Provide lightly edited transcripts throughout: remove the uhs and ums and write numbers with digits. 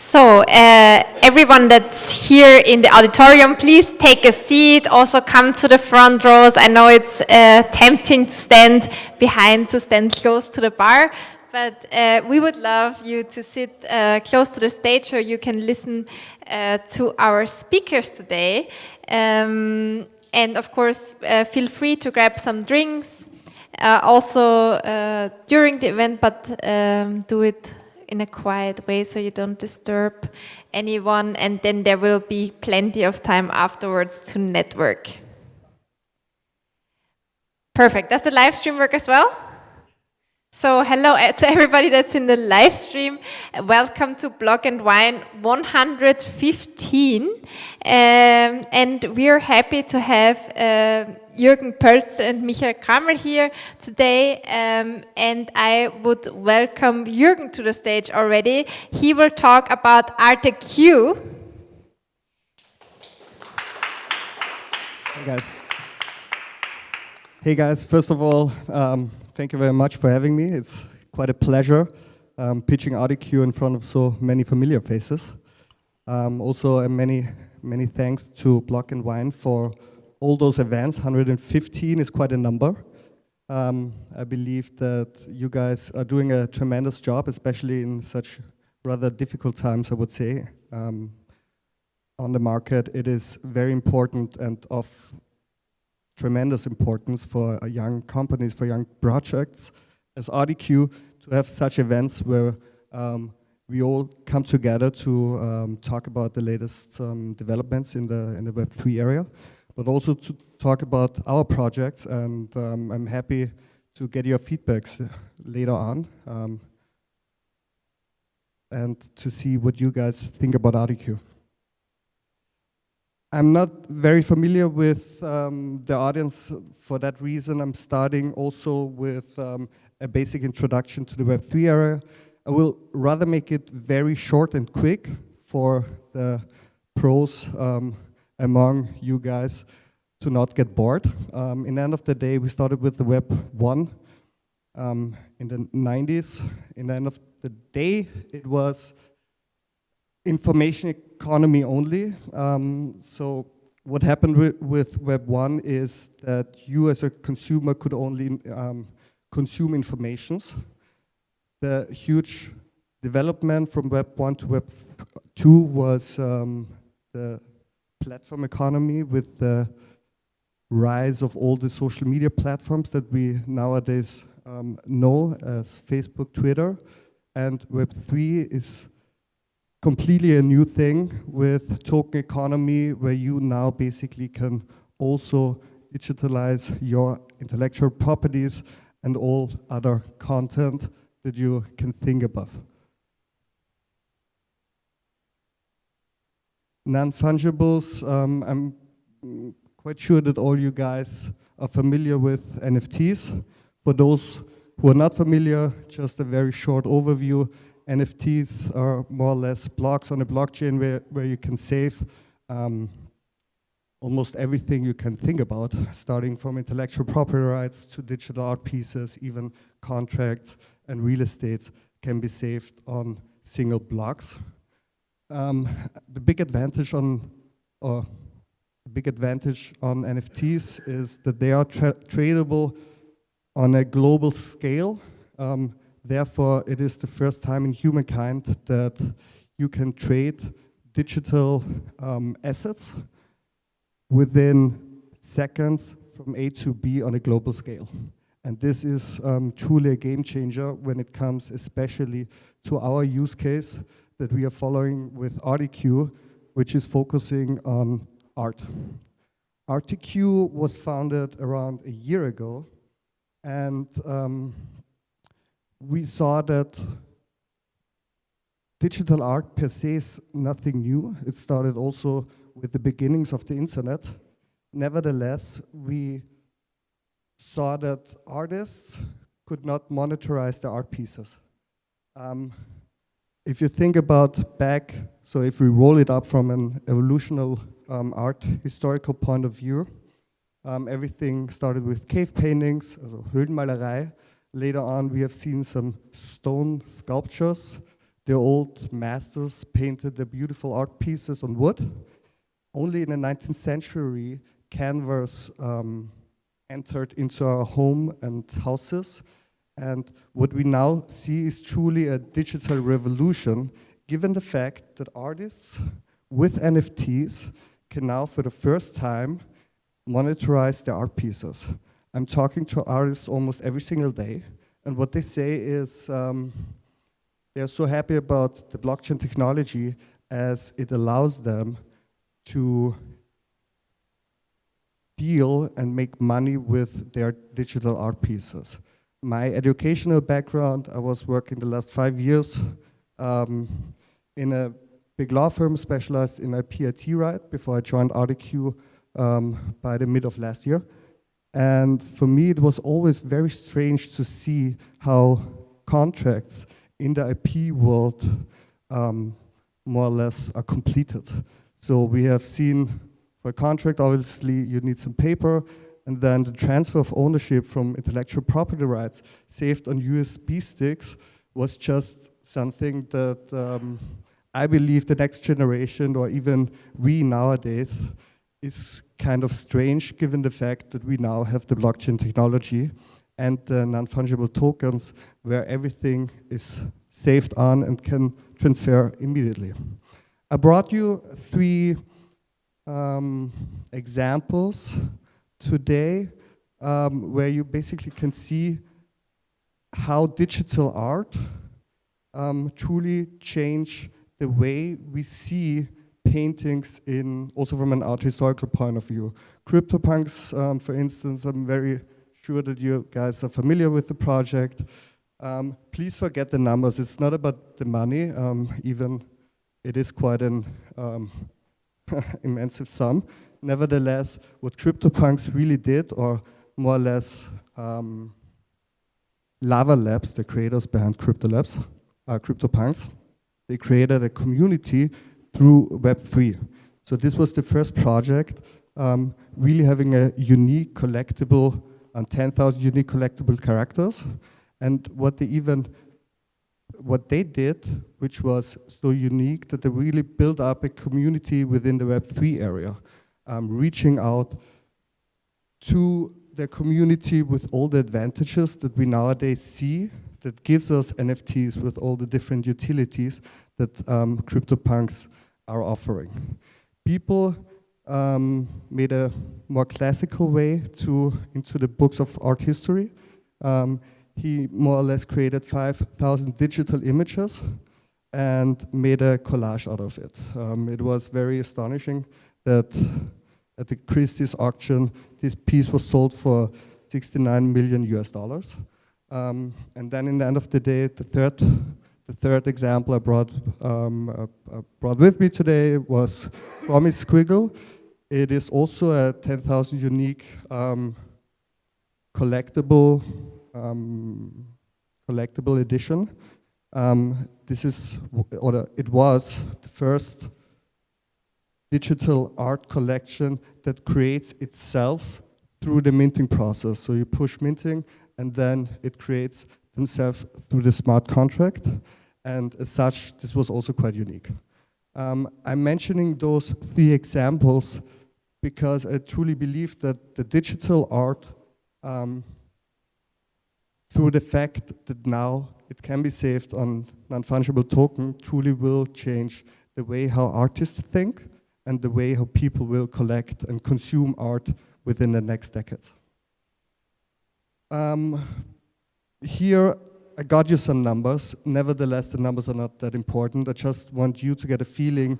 So, everyone that's here in the auditorium, please take a seat. Also come to the front rows. I know it's tempting to stand behind, to stand close to the bar, but we would love you to sit close to the stage so you can listen to our speakers today. And of course, feel free to grab some drinks also during the event, but do it in a quiet way so you don't disturb anyone, and then there will be plenty of time afterwards to network. Perfect. Does the live stream work as well? So hello to everybody that's in the live stream. Welcome to Block&Wine 115. And we are happy to have Jürgen Pölzer and Michael Kramer here today. And I would welcome Jürgen to the stage already. He will talk about artèQ. Hey guys. Hey guys, first of all, thank you very much for having me. It's quite a pleasure pitching artèQ in front of so many familiar faces. Also, many thanks to Block&Wine for all those events. 115 is quite a number. I believe that you guys are doing a tremendous job, especially in such rather difficult times, I would say. On the market, it is very important and of tremendous importance for young companies, for young projects as artèQ to have such events where we all come together to talk about the latest developments in the Web3 area, but also to talk about our projects. And I'm happy to get your feedbacks later on and to see what you guys think about artèQ. I'm not very familiar with the audience. For that reason, I'm starting also with a basic introduction to the Web3 area. I will rather make it very short and quick for the pros among you guys to not get bored. In the end of the day, we started with the Web 1 in the 90s. In the end of the day, it was information economy only. So what happened with Web 1 is that you as a consumer could only consume informations. The huge development from Web 1 to Web 2 was the platform economy with the rise of all the social media platforms that we nowadays know as Facebook, Twitter. And Web 3 is completely a new thing with token economy, where you now basically can also digitalize your intellectual properties and all other content that you can think about. Non-fungibles, I'm quite sure that all you guys are familiar with NFTs. For those who are not familiar, just a very short overview. NFTs are more or less blocks on a blockchain where you can save almost everything you can think about, starting from intellectual property rights to digital art pieces, even contracts and real estate can be saved on single blocks. The big advantage on NFTs is that they are tradable on a global scale. Therefore, it is the first time in humankind that you can trade digital assets within seconds from A to B on a global scale. And this is truly a game changer when it comes especially to our use case that we are following with artèQ, which is focusing on art. artèQ was founded around a year ago, and we saw that digital art per se is nothing new. It started also with the beginnings of the internet. Nevertheless, we saw that artists could not monetize their art pieces. If you think about back, so if we roll it up from an evolutional art historical point of view, everything started with cave paintings, also Höhlenmalerei. Later on, we have seen some stone sculptures, the old masters painted their beautiful art pieces on wood. Only in the 19th century, canvas entered into our home and houses. And what we now see is truly a digital revolution, given the fact that artists with NFTs can now, for the first time, monetize their art pieces. I'm talking to artists almost every single day, and what they say is they're so happy about the blockchain technology as it allows them to deal and make money with their digital art pieces. My educational background, I was working the last 5 years in a big law firm specialized in IP/IT right before I joined artèQ by the mid of last year. And for me, it was always very strange to see how contracts in the IP world more or less are completed. So we have seen for a contract, obviously, you need some paper, and then the transfer of ownership from intellectual property rights saved on USB sticks was just something that I believe the next generation, or even we nowadays, is kind of strange given the fact that we now have the blockchain technology and the non-fungible tokens where everything is saved on and can transfer immediately. I brought you 3 examples today where you basically can see how digital art truly change the way we see paintings in, also from an art historical point of view. CryptoPunks, for instance, I'm very sure that you guys are familiar with the project. Please forget the numbers. It's not about the money, even it is quite an immense sum. Nevertheless, what CryptoPunks really did, or more or less Lava Labs, the creators behind CryptoPunks, they created a community through Web3. So this was the first project really having a unique collectible, 10,000 unique collectible characters. And what they did, which was so unique, that they really built up a community within the Web3 area, reaching out to the community with all the advantages that we nowadays see, that gives us NFTs with all the different utilities that CryptoPunks are offering. People made a more classical way into the books of art history. He more or less created 5,000 digital images and made a collage out of it. It was very astonishing that at the Christie's auction, this piece was sold for $69 million US. And then in the end of the day, the third example I brought with me today was Promise Squiggle. It is also a 10,000 unique collectible edition. This is, or it was, the first digital art collection that creates itself through the minting process. So you push minting, and then it creates themselves through the smart contract. And as such, this was also quite unique. I'm mentioning those 3 examples because I truly believe that the digital art, through the fact that now it can be saved on non-fungible token, truly will change the way how artists think and the way how people will collect and consume art within the next decades. Here, I got you some numbers. Nevertheless, the numbers are not that important. I just want you to get a feeling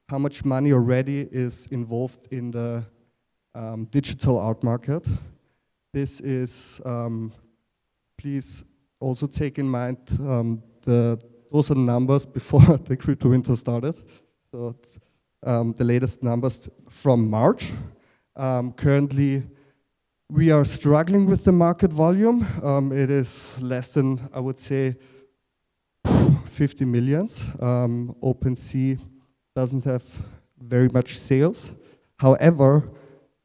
how much money already is involved in the digital art market. This is, please also take in mind, those are numbers before the crypto winter started. So the latest numbers from March. Currently, we are struggling with the market volume. It is less than, I would say, 50 millions. OpenSea doesn't have very much sales. However,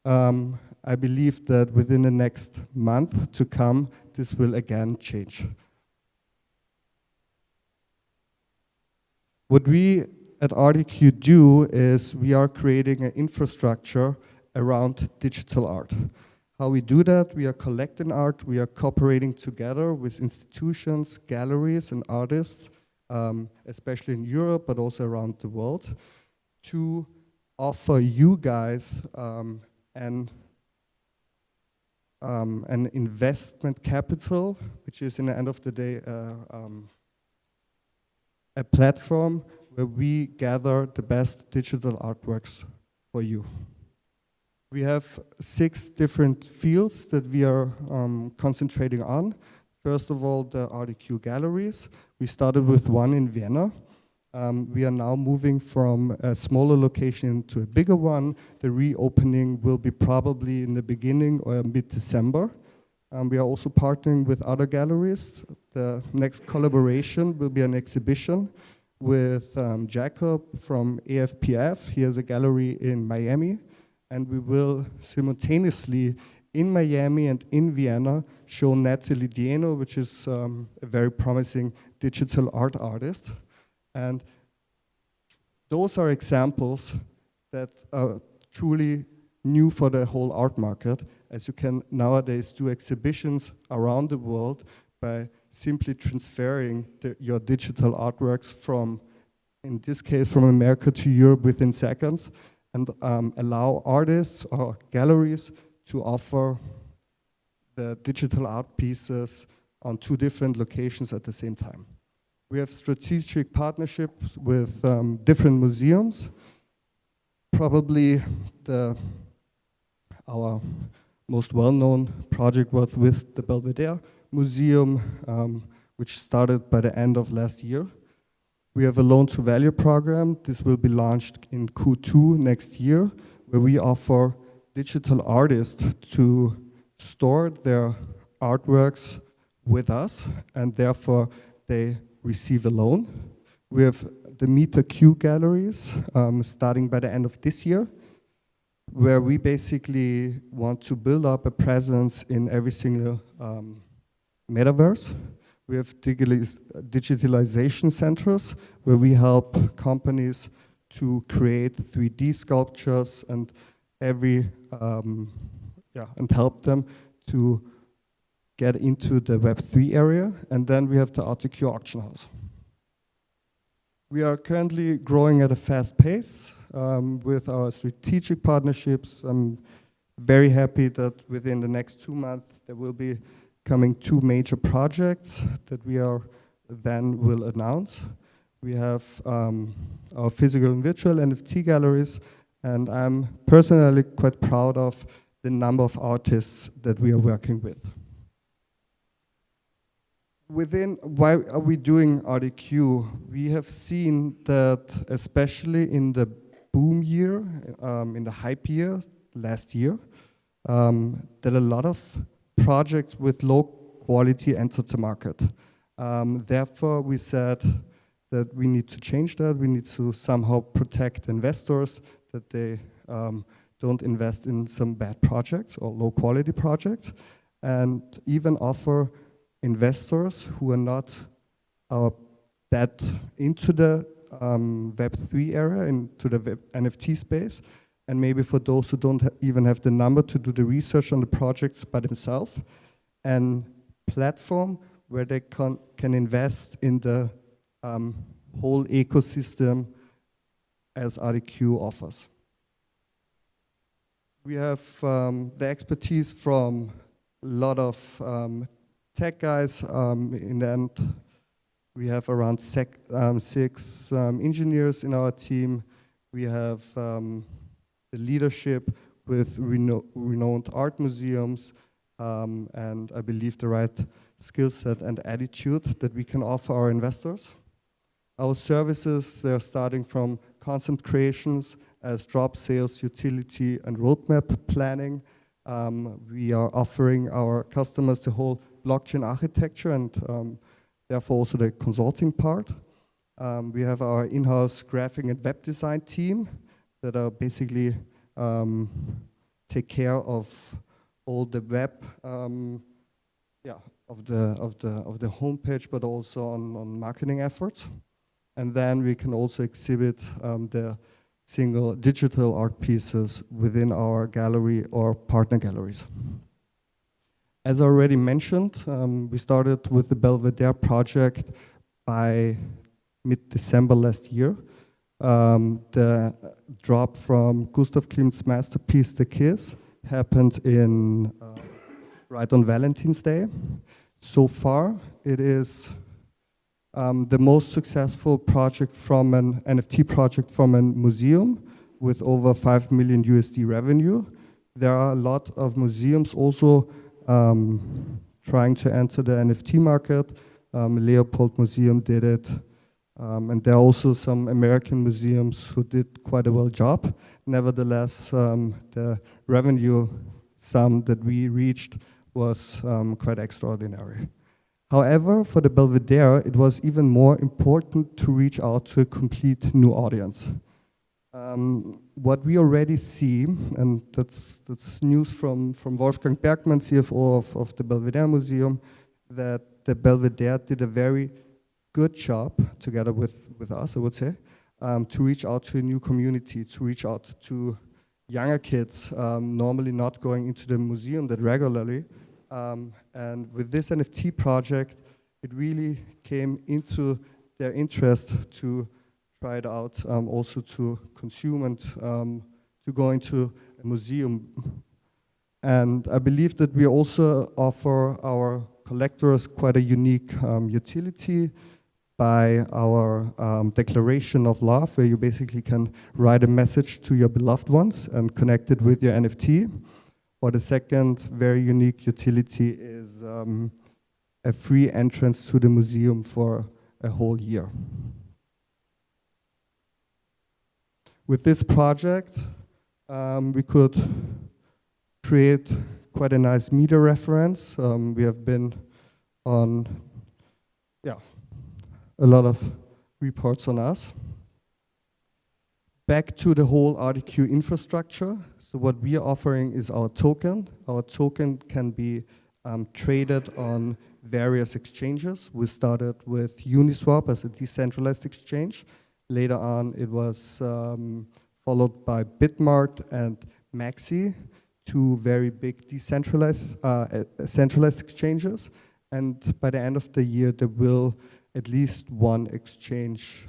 I believe that within the next month to come, this will again change. What we at artèQ do is we are creating an infrastructure around digital art. How we do that, we are collecting art, we are cooperating together with institutions, galleries, and artists, especially in Europe, but also around the world, to offer you guys an investment capital, which is in the end of the day a platform where we gather the best digital artworks for you. We have 6 different fields that we are concentrating on. First of all, the artèQ galleries. We started with one in Vienna. We are now moving from a smaller location to a bigger one. The reopening will be probably in the beginning or mid-December. We are also partnering with other galleries. The next collaboration will be an exhibition with Jacob from AFPF. He has a gallery in Miami. And we will simultaneously in Miami and in Vienna show Natalie Dieno, which is a very promising digital art artist. And those are examples that are truly new for the whole art market, as you can nowadays do exhibitions around the world by simply transferring your digital artworks from, in this case, from America to Europe within seconds, and allow artists or galleries to offer the digital art pieces on 2 different locations at the same time. We have strategic partnerships with different museums. Probably our most well-known project was with the Belvedere Museum, which started by the end of last year. We have a loan-to-value program. This will be launched in Q2 next year, where we offer digital artists to store their artworks with us, and therefore they receive a loan. We have the artèQ galleries starting by the end of this year, where we basically want to build up a presence in every single metaverse. We have digitalization centers where we help companies to create 3D sculptures and and help them to get into the Web3 area. And then we have the artèQ auction house. We are currently growing at a fast pace with our strategic partnerships. I'm very happy that within the next 2 months there will be coming 2 major projects that we will announce. We have our physical and virtual NFT galleries, and I'm personally quite proud of the number of artists that we are working with. Why are we doing artèQ? We have seen that, especially in the boom year, in the hype year last year, that a lot of projects with low quality entered the market. Therefore, we said that we need to change that. We need to somehow protect investors, that they don't invest in some bad projects or low quality projects, and even offer investors who are not that into the Web3 area, into the NFT space, and maybe for those who don't even have the number to do the research on the projects by themselves, and platform where they can invest in the whole ecosystem as artèQ offers. We have the expertise from a lot of tech guys. In the end, we have around 6 engineers in our team. We have the leadership with renowned art museums, and I believe the right skill set and attitude that we can offer our investors. Our services, they're starting from concept creations as drop sales, utility, and roadmap planning. We are offering our customers the whole blockchain architecture and therefore also the consulting part. We have our in-house graphic and web design team that are basically take care of all the web, of the homepage, but also on marketing efforts. And then we can also exhibit the single digital art pieces within our gallery or partner galleries. As I already mentioned, we started with the Belvedere project by mid-December last year. The drop from Gustav Klimt's masterpiece, The Kiss, happened right on Valentine's Day. So far, it is the most successful project from an NFT project from a museum with over 5 million USD revenue. There are a lot of museums also trying to enter the NFT market. Leopold Museum did it. And there are also some American museums who did quite a well job. Nevertheless, the revenue sum that we reached was quite extraordinary. However, for the Belvedere, it was even more important to reach out to a complete new audience. What we already see, and that's news from Wolfgang Bergmann, CFO of the Belvedere Museum, that the Belvedere did a very good job, together with us, I would say, to reach out to a new community, to reach out to younger kids, normally not going into the museum that regularly. And with this NFT project, it really came into their interest to try it out, also to consume and to go into a museum. And I believe that we also offer our collectors quite a unique utility by our declaration of love, where you basically can write a message to your beloved ones and connect it with your NFT. Or the second very unique utility is a free entrance to the museum for a whole year. With this project, we could create quite a nice media reference. We have been on, a lot of reports on us. Back to the whole artèQ infrastructure. So what we are offering is our token. Our token can be traded on various exchanges. We started with Uniswap as a decentralized exchange. Later on, it was followed by Bitmart and Maxi, two very big decentralized, centralized exchanges. And by the end of the year, there will at least one exchange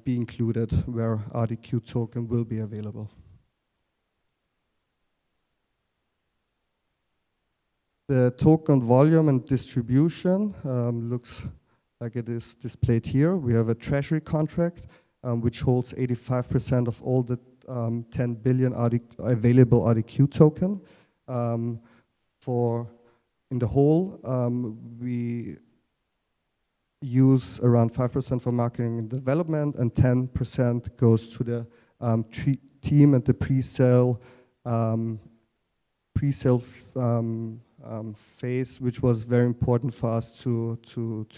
be included where artèQ token will be available. The token volume and distribution looks like it is displayed here. We have a treasury contract which holds 85% of all the 10 billion available artèQ token. In the whole, we use around 5% for marketing and development, and 10% goes to the team and the pre-sale phase, which was very important for us to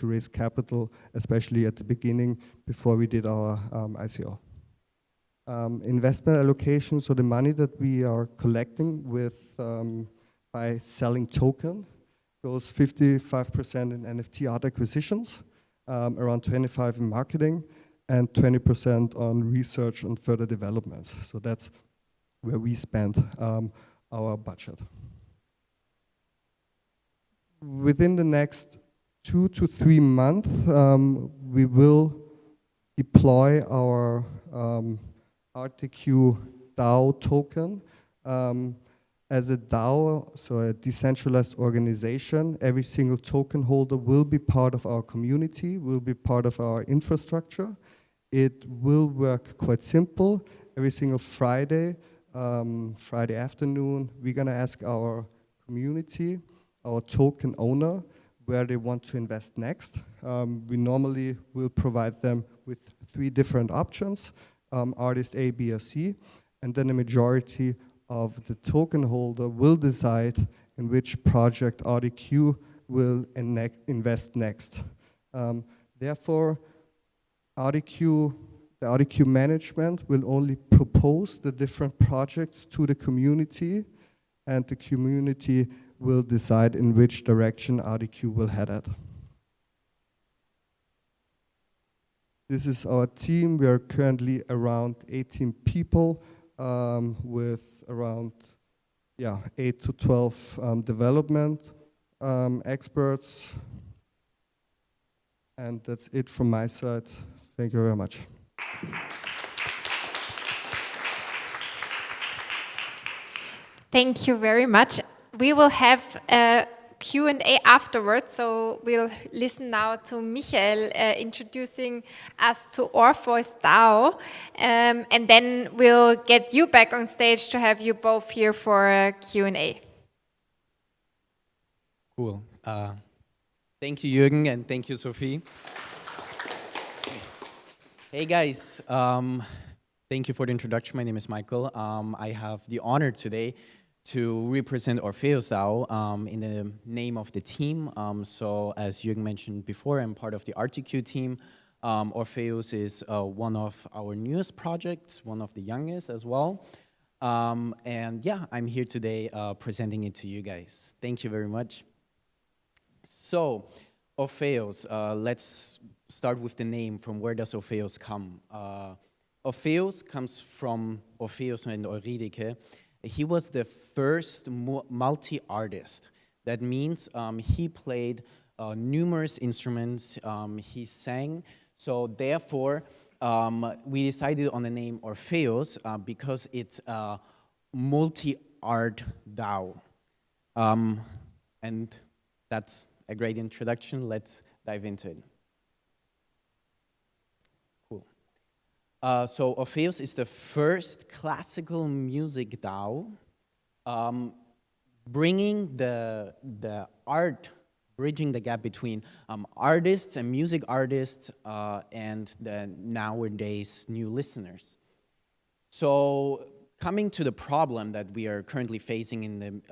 raise capital, especially at the beginning before we did our ICO. Investment allocation, so the money that we are collecting with by selling token goes 55% in NFT art acquisitions, around 25% in marketing, and 20% on research and further developments. So that's where we spend our budget. Within the next 2 to 3 months, we will deploy our artèQ Dao token as a DAO, so a decentralized organization. Every single token holder will be part of our community, will be part of our infrastructure. It will work quite simple. Every single Friday afternoon, we're gonna ask our community, our token owner, where they want to invest next. We normally will provide them with 3 different options, artist A, B, or C, and then the majority of the token holder will decide in which project artèQ will invest next. Therefore, the artèQ management will only propose the different projects to the community, and the community will decide in which direction artèQ will head at. This is our team. We are currently around 18 people with around 8 to 12 development experts. And that's it from my side. Thank you very much. Thank you very much. We will have a Q&A afterwards, so we'll listen now to Michael introducing us to Orpheus Dao, and then we'll get you back on stage to have you both here for a Q&A. Cool. Thank you, Jürgen, and thank you, Sophie. Hey, guys. Thank you for the introduction. My name is Michael. I have the honor today to represent Orpheus Dao in the name of the team. So as Jürgen mentioned before, I'm part of the artèQ team. Orpheus is one of our newest projects, one of the youngest as well. And yeah, I'm here today presenting it to you guys. Thank you very much. So, Orpheus, let's start with the name. From where does Orpheus come? Orpheus comes from Orpheus and Eurydike. He was the first multi-artist. That means he played numerous instruments, he sang. So therefore, we decided on the name Orpheus because it's a multi-art Dao. And that's a great introduction. Let's dive into it. So Orpheus is the first classical music Dao, bringing the art, bridging the gap between artists and music artists and the nowadays new listeners. So coming to the problem that we are currently facing in the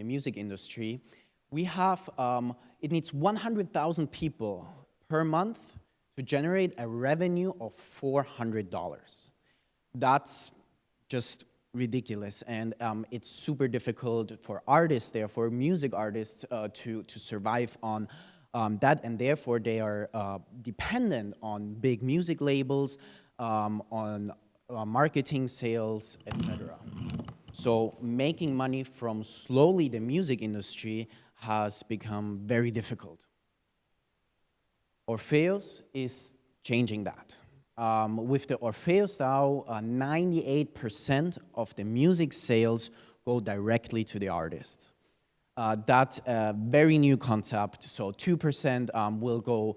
music industry, we have, it needs 100,000 people per month to generate a revenue of $400. That's just ridiculous, and it's super difficult for artists, therefore music artists, to survive on that, and therefore they are dependent on big music labels, on marketing, sales, etc. So making money from slowly the music industry has become very difficult. Orpheus is changing that. With the Orpheus Dao, 98% of the music sales go directly to the artist. That's a very new concept. So 2% will go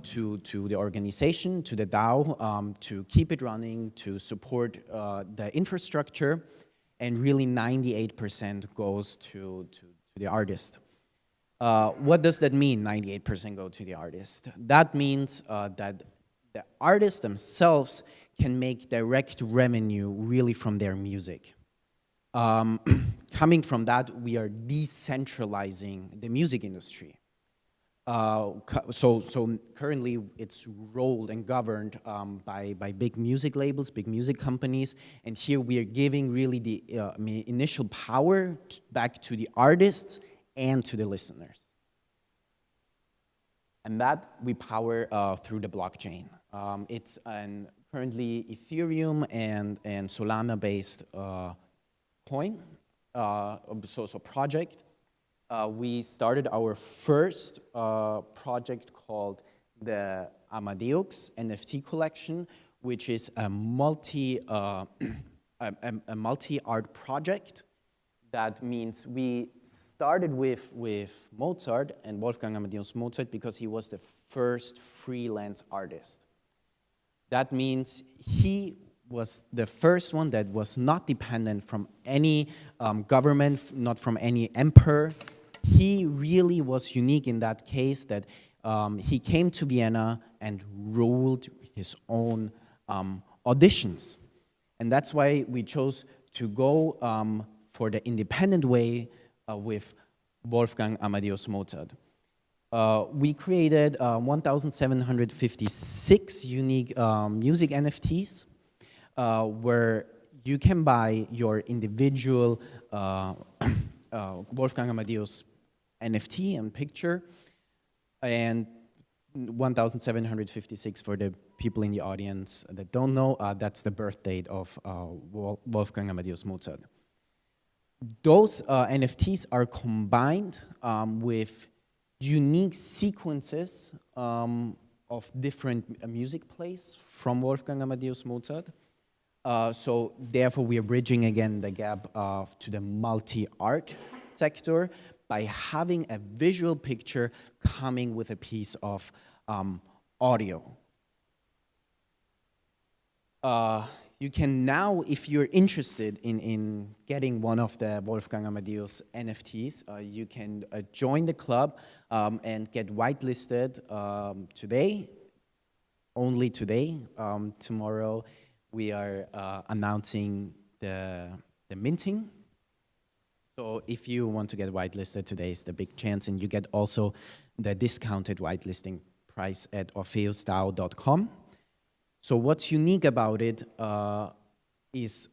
to the organization, to the DAO, to keep it running, to support the infrastructure, and really 98% goes to the artist. What does that mean, 98% go to the artist? That means that the artists themselves can make direct revenue really from their music. Coming from that, we are decentralizing the music industry. So currently it's rolled and governed by big music labels, big music companies, and here we are giving really the initial power back to the artists and to the listeners. And that we power through the blockchain. It's an currently Ethereum and Solana-based coin, so project. We started our first project called the Ahmadios Nft Collection, which is a multi-art project. That means we started with Mozart and Wolfgang Ahmadios Mozart because he was the first freelance artist. That means he was the first one that was not dependent from any government, not from any emperor. He really was unique in that case that he came to Vienna and ruled his own auditions. And that's why we chose to go for the independent way with Wolfgang Ahmadios Mozart. We created 1,756 unique music NFTs where you can buy your individual Wolfgang Ahmadios NFT and picture, and 1756 for the people in the audience that don't know, that's the birth date of Wolfgang Ahmadios Mozart. Those NFTs are combined with unique sequences of different music plays from Wolfgang Ahmadios Mozart. So therefore, we are bridging again the gap to the multi-art sector by having a visual picture coming with a piece of audio. You can now, if you're interested in getting one of the Wolfgang Ahmadios NFTs, you can join the club and get whitelisted today, only today. Tomorrow we are announcing the minting. So if you want to get whitelisted, today is the big chance, and you get also the discounted whitelisting price at orpheusdao.com. So what's unique about it is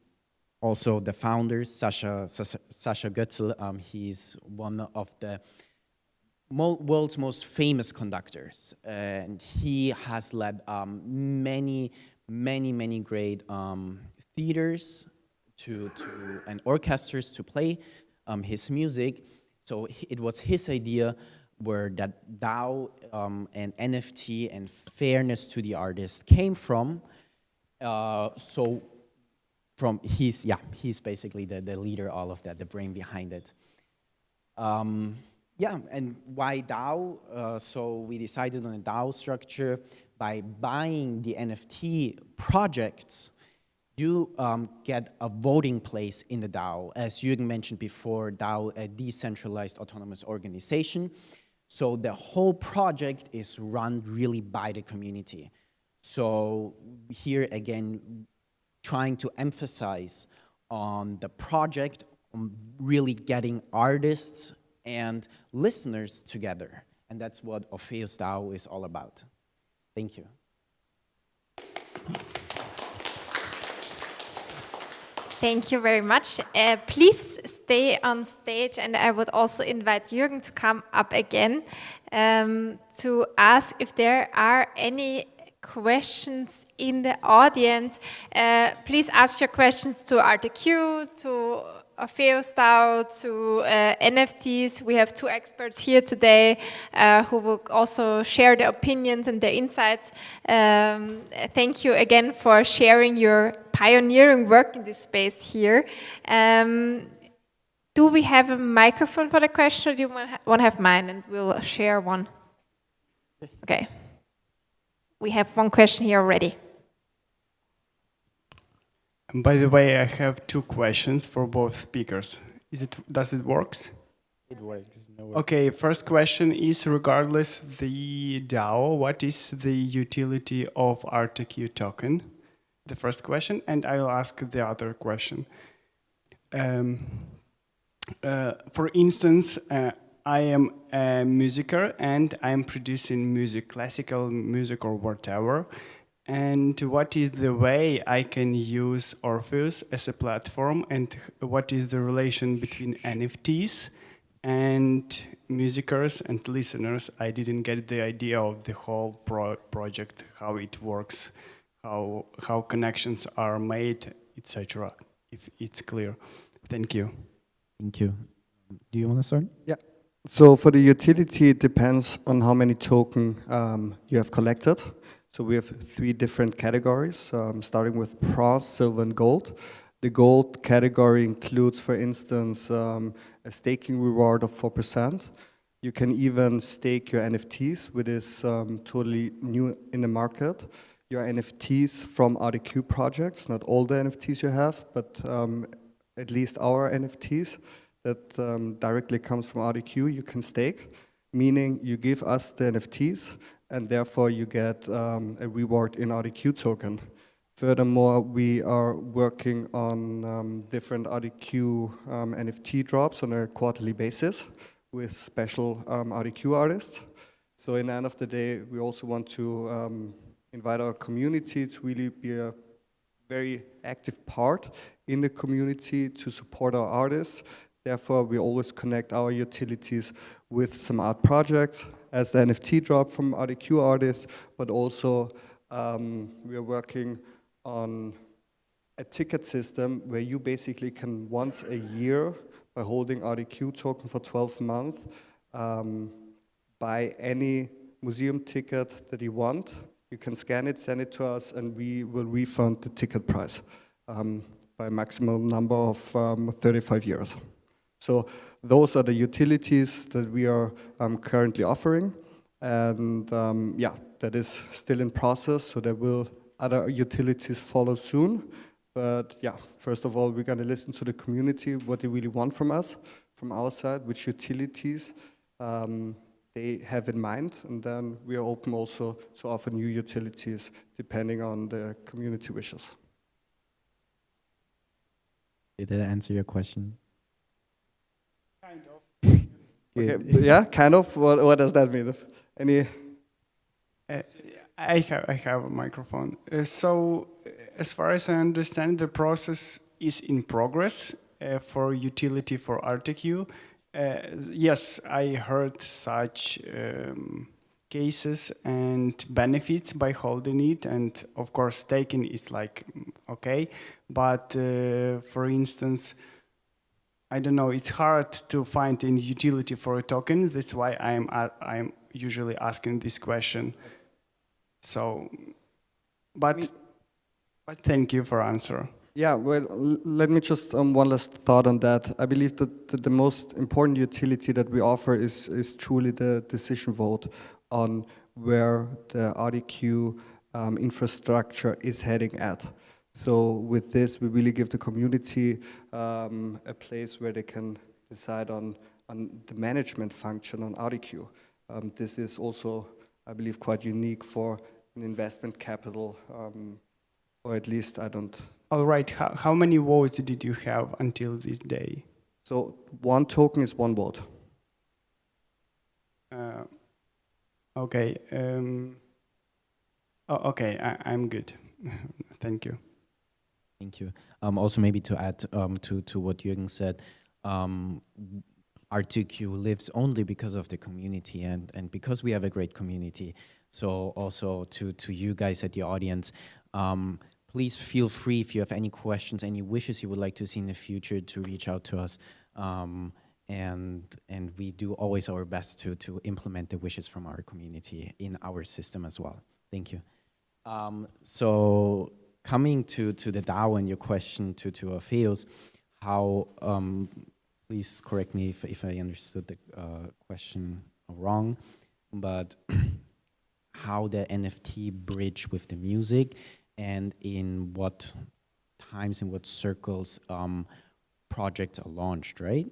also the founder, Sasha Götzl. He's one of the world's most famous conductors, and he has led many great theaters and orchestras to play his music. So it was his idea where that DAO and NFT and fairness to the artist came from. So from he's basically the leader, all of that, the brain behind it. Yeah, and why DAO? So we decided on a DAO structure. By buying the NFT projects, you get a voting place in the DAO. As Jürgen mentioned before, DAO, a decentralized autonomous organization. So the whole project is run really by the community. So here again, trying to emphasize on the project, on really getting artists and listeners together. And that's what Orpheus Dao is all about. Thank you. Thank you very much. Please stay on stage, and I would also invite Jürgen to come up again to ask if there are any questions in the audience. Please ask your questions to artèQ, to Orpheus Dao, to NFTs. We have two experts here today who will also share their opinions and their insights. Thank you again for sharing your pioneering work in this space here. Do we have a microphone for the question, or do you want to have mine and we'll share one? Okay. We have one question here already. By the way, I have two questions for both speakers. Does it work? It works. No worries. Okay, first question is, regardless the DAO, what is the utility of artèQ token? The first question, and I'll ask the other question. For instance, I am a musicer and I'm producing music, classical music or whatever. And what is the way I can use Orpheus as a platform, and what is the relation between NFTs and musicers and listeners? I didn't get the idea of the whole project, how it works, how connections are made, etc. If it's clear. Thank you. Thank you. Do you want to start? Yeah. So for the utility, it depends on how many tokens you have collected. So we have three different categories, starting with bronze, silver, and gold. The gold category includes, for instance, a staking reward of 4%. You can even stake your NFTs, which is totally new in the market. Your NFTs from artèQ projects, not all the NFTs you have, but at least our NFTs that directly comes from artèQ, you can stake, meaning you give us the NFTs, and therefore you get a reward in artèQ token. Furthermore, we are working on different artèQ NFT drops on a quarterly basis with special artèQ artists. So in the end of the day, we also want to invite our community to really be a very active part in the community to support our artists, Therefore, we always connect our utilities with some art projects, as the NFT drop from artèQ artists, but also we are working on a ticket system where you basically can once a year, by holding artèQ token for 12 months, buy any museum ticket that you want. You can scan it, send it to us, and we will refund the ticket price by a maximum number of 35 years. So those are the utilities that we are currently offering. And yeah, that is still in process, so there will other utilities follow soon. But yeah, first of all, we're going to listen to the community, what they really want from us, from our side, which utilities they have in mind. And then we are open also to offer new utilities depending on the community wishes. Did that answer your question? Kind of. Okay, yeah, kind of. What does that mean? Any? I have a microphone. So, as far as I understand, the process is in progress for utility for artèQ. Yes, I heard such cases and benefits by holding it, and of course, taking is like okay, but for instance, I don't know. It's hard to find any utility for a token. That's why I'm usually asking this question. So, but thank you for answer. Yeah, well, let me just one last thought on that. I believe that the most important utility that we offer is truly the decision vote on where the artèQ infrastructure is heading at. So with this, we really give the community a place where they can decide on the management function on artèQ. This is also, I believe, quite unique for an investment capital, or at least I don't. All right, how many votes did you have until this day? So one token is one vote. Okay. Okay, I'm good. Thank you. Thank you. Also, maybe to add to what Jürgen said, artèQ lives only because of the community and because we have a great community. So also to you guys at the audience, please feel free if you have any questions, any wishes you would like to see in the future to reach out to us. And we do always our best to implement the wishes from our community in our system as well. Thank you. So coming to the DAO and your question to Orpheus, how, please correct me if I understood the question wrong, but how the NFT bridge with the music and in what times, in what circles projects are launched, right?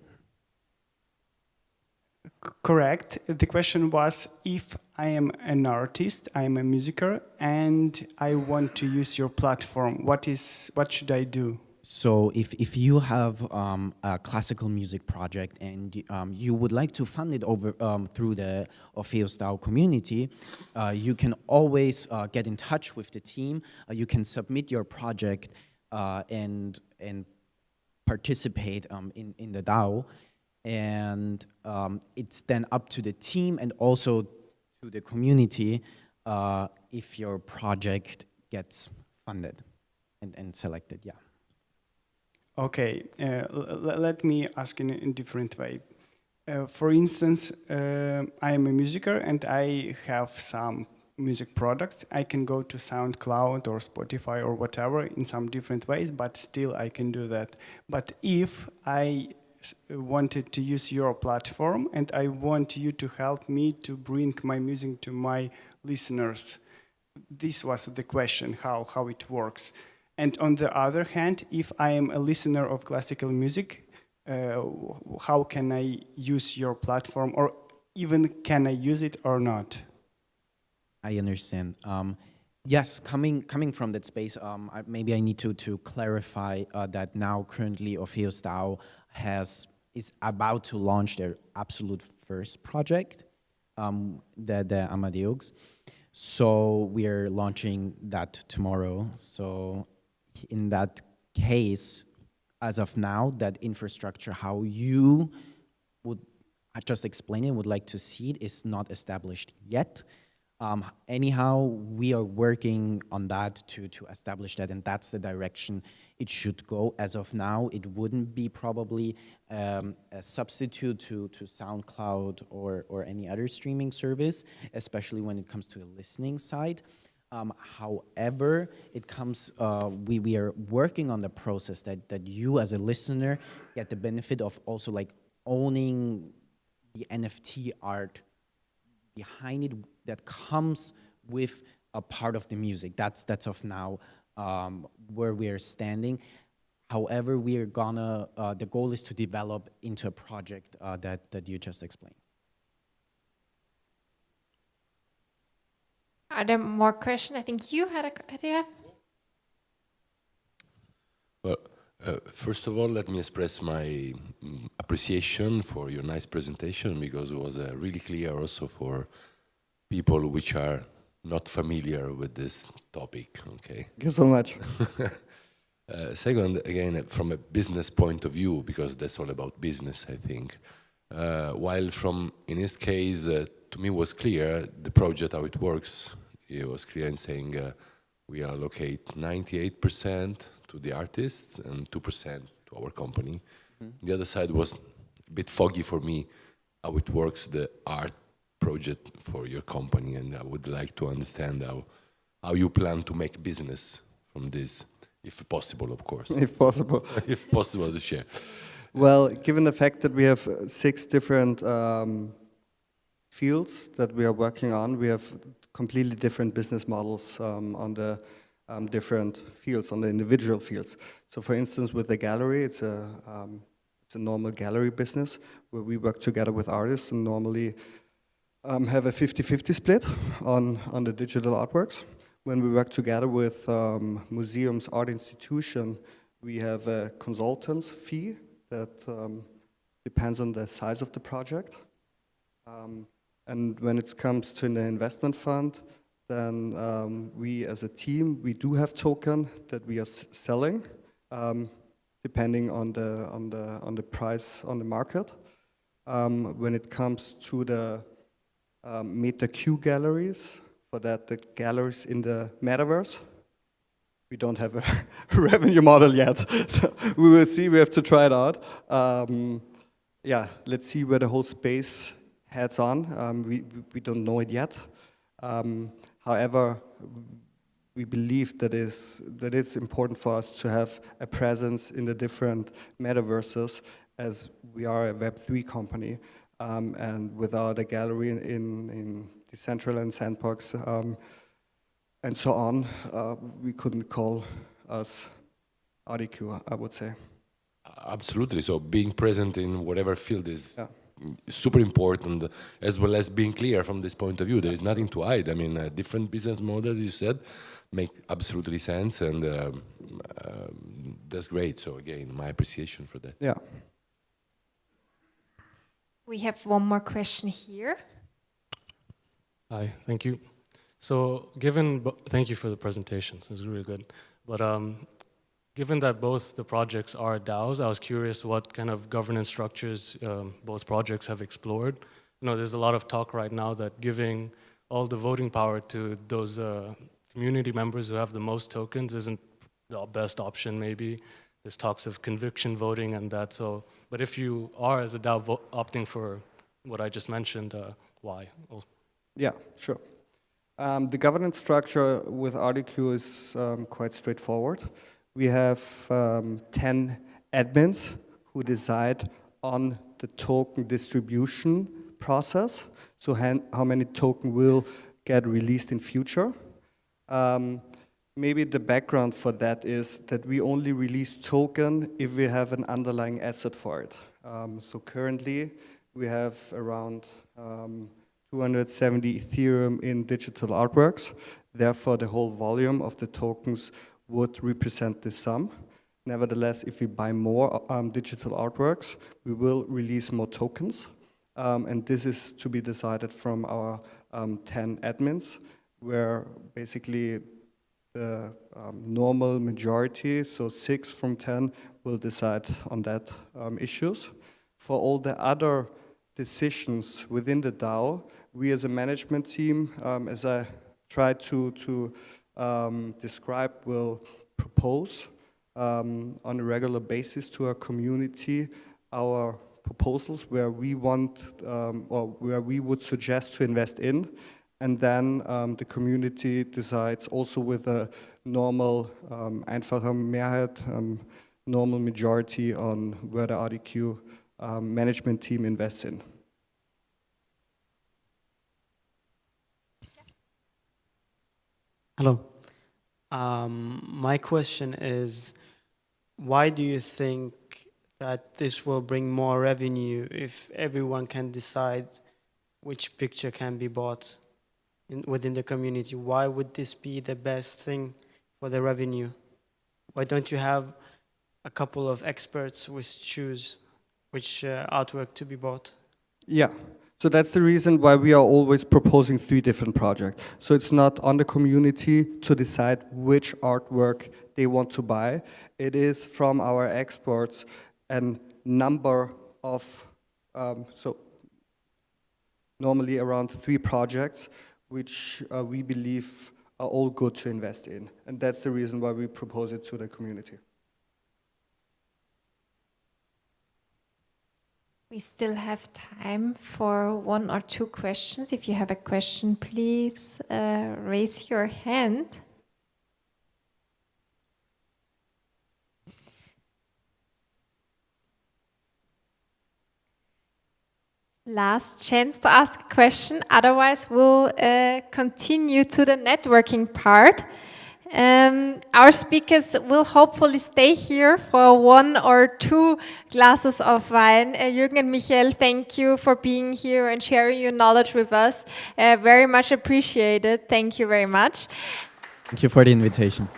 Correct. The question was, if I am an artist, I am a musicer, and I want to use your platform, what should I do? So if you have a classical music project and you would like to fund it over through the Orpheus Dao community, you can always get in touch with the team. You can submit your project and participate in the DAO. And it's then up to the team and also to the community if your project gets funded and selected, yeah. Okay, let me ask in a different way. For instance, I am a musicer and I have some music products. I can go to SoundCloud or Spotify or whatever in some different ways, but still I can do that. But if I wanted to use your platform and I want you to help me to bring my music to my listeners, this was the question, how it works. And on the other hand, if I am a listener of classical music, how can I use your platform, or even can I use it or not? I understand. Yes, coming from that space, maybe I need to clarify that now currently Orpheus Dao is about to launch their absolute first project, the Ahmadios. So we are launching that tomorrow. So in that case, as of now, that infrastructure, how you would, I just explain it, would like to see it, is not established yet. Anyhow, we are working on that to establish that, and that's the direction it should go. As of now, it wouldn't be probably a substitute to SoundCloud or any other streaming service, especially when it comes to the listening side. However, it comes, we are working on the process that you as a listener get the benefit of also like owning the NFT art behind it that comes with a part of the music. That's of now where we are standing. However, we are gonna, the goal is to develop into a project that you just explained. Are there more questions? I think you had a, do you have? Well, first of all, let me express my appreciation for your nice presentation, because it was really clear also for people which are not familiar with this topic, okay? Thank you so much. Second, again, from a business point of view, because that's all about business, I think. While from, in his case, to me was clear, the project, how it works, it was clear in saying we allocate 98% to the artists and 2% to our company. Mm-hmm. The other side was a bit foggy for me, how it works, the art project for your company, and I would like to understand how you plan to make business from this, if possible, of course. If possible. If possible to share. Well, given the fact that we have 6 different fields that we are working on, we have completely different business models on the different fields, on the individual fields. So for instance, with the gallery, it's a normal gallery business where we work together with artists and normally have a 50-50 split on the digital artworks. When we work together with museums, art institution, we have a consultant's fee that depends on the size of the project. And when it comes to the investment fund, then we as a team, we do have token that we are selling, depending on the price on the market. When it comes to the artèQ galleries, for that the galleries in the metaverse, we don't have a revenue model yet, so we will see. We have to try it out. Yeah, let's see where the whole space heads on. We don't know it yet. However, we believe that it's important for us to have a presence in the different metaverses, as we are a Web3 company, and without a gallery in Decentraland Sandbox and so on, we couldn't call us artèQ, I would say. Absolutely. So being present in whatever field is super important, as well as being clear from this point of view. There is nothing to hide. I mean, a different business model, as you said, make absolutely sense, and that's great. So again, my appreciation for that. Yeah. We have one more question here. Hi, thank you. So thank you for the presentations, it was really good. But given that both the projects are DAOs, I was curious what kind of governance structures both projects have explored. You know, there's a lot of talk right now that giving all the voting power to those community members who have the most tokens isn't the best option, maybe. There's talks of conviction voting and that, so, but if you are as a DAO opting for what I just mentioned, why? Yeah, sure. The governance structure with artèQ is quite straightforward. We have 10 admins who decide on the token distribution process, so how many tokens will get released in future. Maybe the background for that is that we only release token if we have an underlying asset for it. So currently we have around 270 Ethereum in digital artworks. Therefore, the whole volume of the tokens would represent this sum. Nevertheless, if we buy more digital artworks, we will release more tokens. And this is to be decided from our 10 admins, where basically the normal majority, so 6 from 10, will decide on that issues. For all the other decisions within the DAO, we as a management team, as I tried to describe, will propose on a regular basis to our community our proposals where we want or where we would suggest to invest in, and then the community decides also with a normal einfache Mehrheit, normal majority on where the artèQ management team invests in. Hello. My question is, why do you think that this will bring more revenue if everyone can decide which picture can be bought within the community? Why would this be the best thing for the revenue? Why don't you have a couple of experts which choose which artwork to be bought? Yeah. So that's the reason why we are always proposing 3 different projects. So it's not on the community to decide which artwork they want to buy. It is from our experts a number of, so normally around 3 projects, which we believe are all good to invest in. And that's the reason why we propose it to the community. We still have time for 1 or 2 questions. If you have a question, please raise your hand. Last chance to ask a question, otherwise we'll continue to the networking part. Our speakers will hopefully stay here for 1 or 2 glasses of wine. Jürgen and Michael, thank you for being here and sharing your knowledge with us. Very much appreciated. Thank you very much. Thank you for the invitation.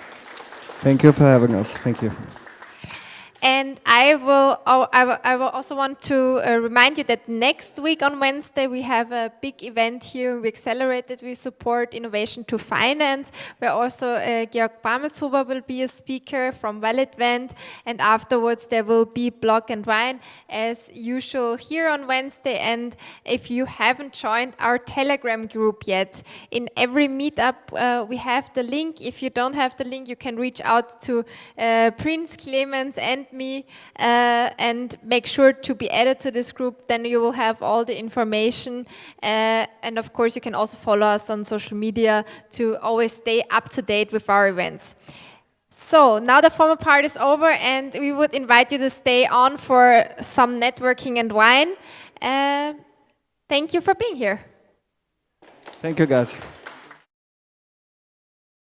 Thank you for having us. Thank you. And I will also want to remind you that next week on Wednesday we have a big event here in weXelerate that we support innovation to finance, where also Georg Brameshuber will be a speaker from Validvent, and afterwards there will be Block&Wine as usual here on Wednesday. And if you haven't joined our Telegram group yet, in every meetup we have the link. If you don't have the link, you can reach out to Prince, Clemens and me and make sure to be added to this group. Then you will have all the information, and of course you can also follow us on social media to always stay up to date with our events. So now the formal part is over, and we would invite you to stay on for some networking and wine. Thank you for being here. Thank you, guys.